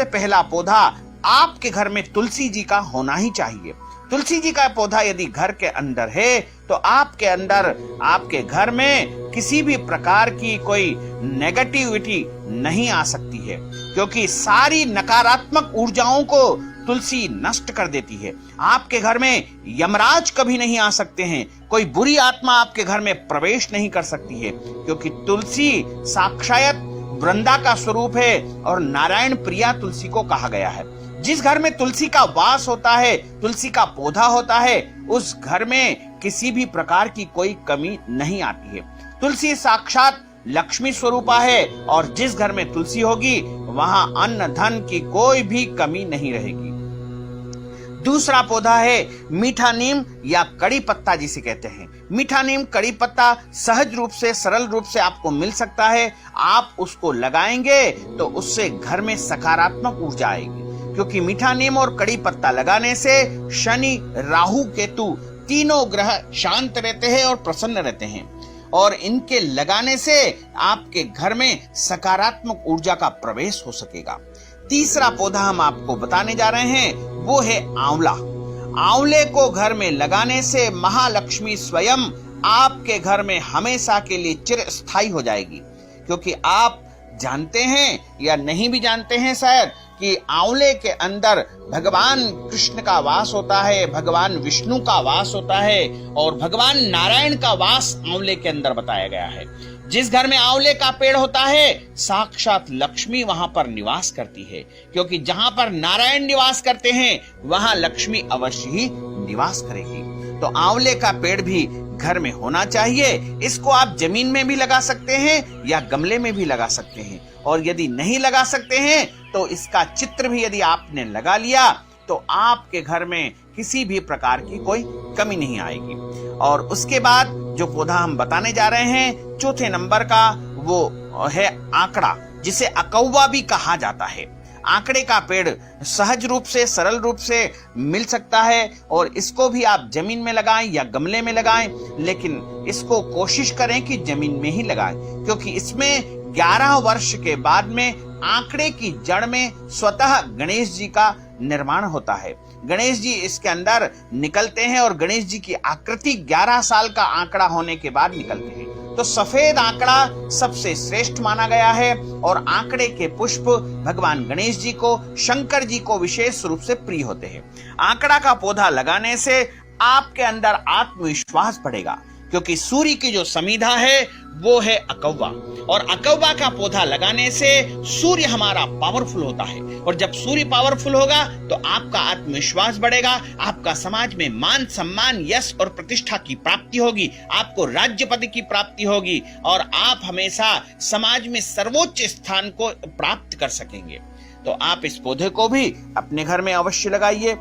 सबसे पहला पौधा आपके घर में तुलसी जी का होना ही चाहिए। तुलसी जी का पौधा यदि घर के अंदर है तो आपके घर में किसी भी प्रकार की कोई नेगेटिविटी नहीं आ सकती है, क्योंकि सारी नकारात्मक ऊर्जाओं को तुलसी नष्ट कर देती है। आपके घर में यमराज कभी नहीं आ सकते हैं, कोई बुरी आत्मा आपके घर में प्रवेश नहीं कर सकती है, क्योंकि तुलसी साक्षात वृंदा का स्वरूप है और नारायण प्रिया तुलसी को कहा गया है। जिस घर में तुलसी का वास होता है, तुलसी का पौधा होता है, उस घर में किसी भी प्रकार की कोई कमी नहीं आती है। तुलसी साक्षात लक्ष्मी स्वरूपा है और जिस घर में तुलसी होगी वहां अन्न धन की कोई भी कमी नहीं रहेगी। दूसरा पौधा है मीठा नीम या कड़ी पत्ता जिसे कहते हैं। मीठा नीम कड़ी पत्ता सहज रूप से, सरल रूप से आपको मिल सकता है। आप उसको लगाएंगे तो उससे घर में सकारात्मक ऊर्जा आएगी, क्योंकि मीठा नीम और कड़ी पत्ता लगाने से शनि, राहु, केतु तीनों ग्रह शांत रहते हैं और प्रसन्न रहते हैं, और इनके लगाने से आपके घर में सकारात्मक ऊर्जा का प्रवेश हो सकेगा। तीसरा पौधा हम आपको बताने जा रहे हैं, वो है आंवला। आंवले को घर में लगाने से महालक्ष्मी स्वयं आपके घर में हमेशा के लिए चिरस्थायी हो जाएगी, क्योंकि आप जानते हैं या नहीं भी जानते हैं शायद कि आंवले के अंदर भगवान कृष्ण का वास होता है, भगवान विष्णु का वास होता है और भगवान नारायण का वास आंवले के अंदर बताया गया है। जिस घर में आंवले का पेड़ होता है साक्षात लक्ष्मी वहां पर निवास करती है, क्योंकि जहां पर नारायण निवास करते हैं वहां लक्ष्मी अवश्य ही निवास करेगी। तो आंवले का पेड़ भी घर में होना चाहिए। इसको आप जमीन में भी लगा सकते हैं या गमले में भी लगा सकते हैं, और यदि नहीं लगा सकते हैं तो इसका चित्र भी यदि आपने लगा लिया तो आपके घर में किसी भी प्रकार की कोई कमी नहीं आएगी। और उसके बाद जो पौधा हम बताने जा रहे हैं चौथे नंबर का, वो है आंकड़ा, जिसे अकौवा भी कहा जाता है। आंकड़े का पेड़ सहज रूप से, सरल रूप से मिल सकता है, और इसको भी आप जमीन में लगाएं या गमले में लगाएं, लेकिन इसको कोशिश करें कि जमीन में ही लगाएं, क्योंकि इसमें 11 वर्ष के बाद में आंकड़े की जड़ में स्वतः गणेश जी का निर्माण होता है। गणेश जी इसके अंदर निकलते हैं और गणेश जी की आकृति 11 साल का आंकड़ा होने के बाद निकलते हैं। तो सफेद आंकड़ा सबसे श्रेष्ठ माना गया है, और आंकड़े के पुष्प भगवान गणेश जी को, शंकर जी को विशेष रूप से प्रिय होते हैं। आंकड़ा का पौधा लगाने से आपके अंदर आत्मविश्वास बढ़ेगा, क्योंकि सूर्य की जो समीधा है वो है अकौवा, और अकौवा का पौधा लगाने से सूर्य हमारा पावरफुल होता है, और जब सूर्य पावरफुल होगा तो आपका आत्मविश्वास बढ़ेगा, आपका समाज में मान सम्मान, यश और प्रतिष्ठा की प्राप्ति होगी, आपको राज्य पद की प्राप्ति होगी, और आप हमेशा समाज में सर्वोच्च स्थान को प्राप्त कर सकेंगे। तो आप इस पौधे को भी अपने घर में अवश्य लगाइए।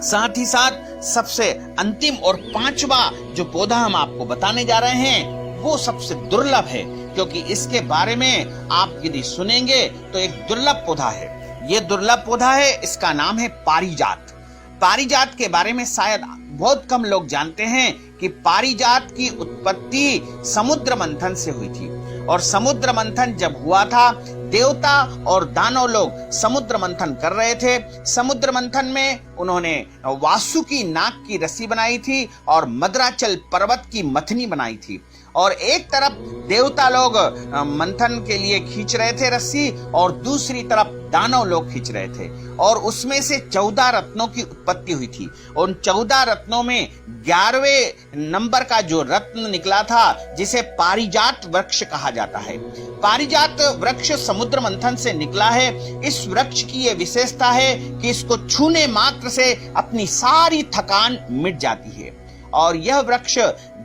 साथ ही साथ सबसे अंतिम और पांचवा जो पौधा हम आपको बताने जा रहे हैं वो सबसे दुर्लभ है, क्योंकि इसके बारे में आप यदि सुनेंगे तो एक दुर्लभ पौधा है। ये दुर्लभ पौधा है, इसका नाम है पारिजात। पारिजात के बारे में शायद बहुत कम लोग जानते हैं कि पारिजात की उत्पत्ति समुद्र मंथन से हुई थी, और समुद्र मंथन जब हुआ था देवता और दानव लोग समुद्र मंथन कर रहे थे। समुद्र मंथन में उन्होंने वासुकी नाग की रस्सी बनाई थी और मद्राचल पर्वत की मथनी बनाई थी, और एक तरफ देवता लोग मंथन के लिए खींच रहे थे रस्सी, और दूसरी तरफ दानव लोग खींच रहे थे, और उसमें से 14 रत्नों की उत्पत्ति हुई थी। उन 14 रत्नों में 11वें नंबर का जो रत्न निकला था जिसे पारिजात वृक्ष कहा जाता है। पारिजात वृक्ष समुद्र मंथन से निकला है। इस वृक्ष की यह विशेषता है कि इसको छूने मात्र से अपनी सारी थकान मिट जाती है, और यह वृक्ष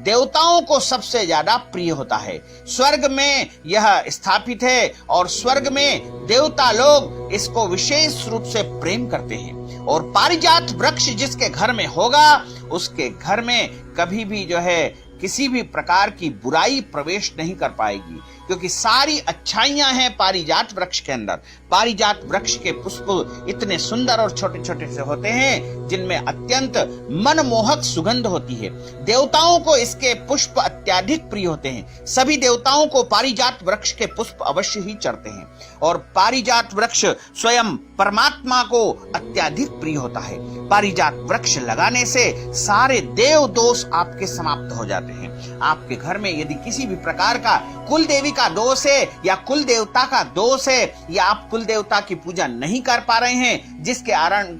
देवताओं को सबसे ज्यादा प्रिय होता है। स्वर्ग में यह स्थापित है, और स्वर्ग में देवता लोग इसको विशेष रूप से प्रेम करते हैं। और पारिजात वृक्ष जिसके घर में होगा उसके घर में कभी भी जो है किसी भी प्रकार की बुराई प्रवेश नहीं कर पाएगी, क्योंकि सारी अच्छाइयां हैं पारिजात वृक्ष के अंदर। पारिजात वृक्ष के पुष्प इतने सुंदर और छोटे छोटे से होते हैं जिनमें अत्यंत मनमोहक सुगंध होती है। देवताओं को इसके पुष्प अत्यधिक प्रिय होते हैं। सभी देवताओं को पारिजात वृक्ष के पुष्प अवश्य ही चढ़ते हैं और पारिजात वृक्ष स्वयं परमात्मा को अत्यधिक प्रिय होता है। पारिजात वृक्ष लगाने से सारे देव दोष आपके समाप्त हो जाते हैं। आपके घर में यदि किसी भी प्रकार का कुल देवी का दोष है या कुल देवता का दोष है या आप कुल देवता की पूजा नहीं कर पा रहे हैं, जिसके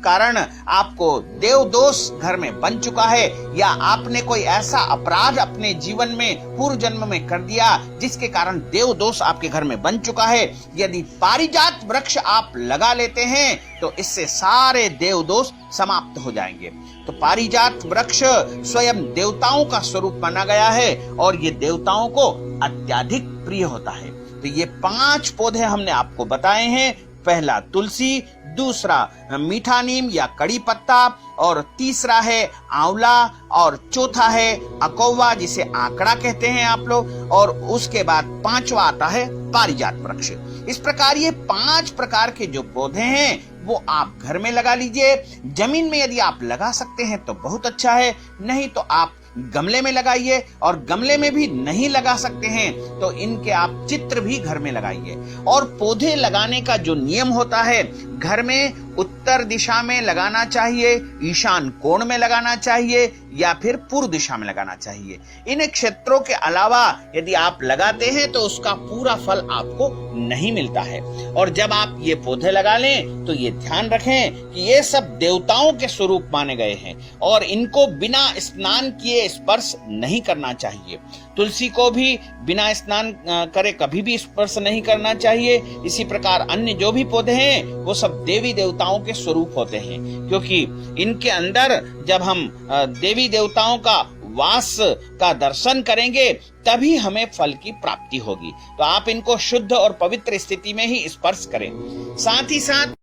कारण आपको देव दोष घर में बन चुका है, या आपने कोई ऐसा अपराध अपने जीवन में पूर्व जन्म में कर दिया जिसके कारण देव दोष आपके घर में बन चुका है, यदि पारिजात वृक्ष आप लगा लेते हैं तो इससे सारे देव दोष समाप्त हो जाएंगे। तो पारिजात वृक्ष स्वयं देवताओं का स्वरूप माना गया है और ये देवताओं को अत्यधिक प्रिय होता है। तो ये 5 पौधे हमने आपको बताए हैं। पहला तुलसी, दूसरा मीठा नीम या कड़ी पत्ता, और तीसरा है आंवला, और चौथा है अकौवा जिसे आंकड़ा कहते हैं आप लोग, और उसके बाद 5वां आता है पारिजात वृक्ष। इस प्रकार ये 5 प्रकार के जो पौधे हैं वो आप घर में लगा लीजिए। जमीन में यदि आप लगा सकते हैं तो बहुत अच्छा है, नहीं तो आप गमले में लगाइए, और गमले में भी नहीं लगा सकते हैं तो इनके आप चित्र भी घर में लगाइए। और पौधे लगाने का जो नियम होता है, घर में उत्तर दिशा में लगाना चाहिए, ईशान कोण में लगाना चाहिए या फिर पूर्व दिशा में लगाना चाहिए। इन क्षेत्रों के अलावा यदि आप लगाते हैं तो उसका पूरा फल आपको नहीं मिलता है। और जब आप ये पौधे लगा लें तो ये ध्यान रखें कि ये सब देवताओं के स्वरूप माने गए हैं और इनको बिना स्नान किए स्पर्श नहीं करना चाहिए। तुलसी को भी बिना स्नान करे कभी भी स्पर्श नहीं करना चाहिए। इसी प्रकार अन्य जो भी पौधे हैं वो सब देवी देवताओं के स्वरूप होते हैं, क्योंकि इनके अंदर जब हम देवी देवताओं का वास का दर्शन करेंगे तभी हमें फल की प्राप्ति होगी। तो आप इनको शुद्ध और पवित्र स्थिति में ही स्पर्श करें। साथ ही साथ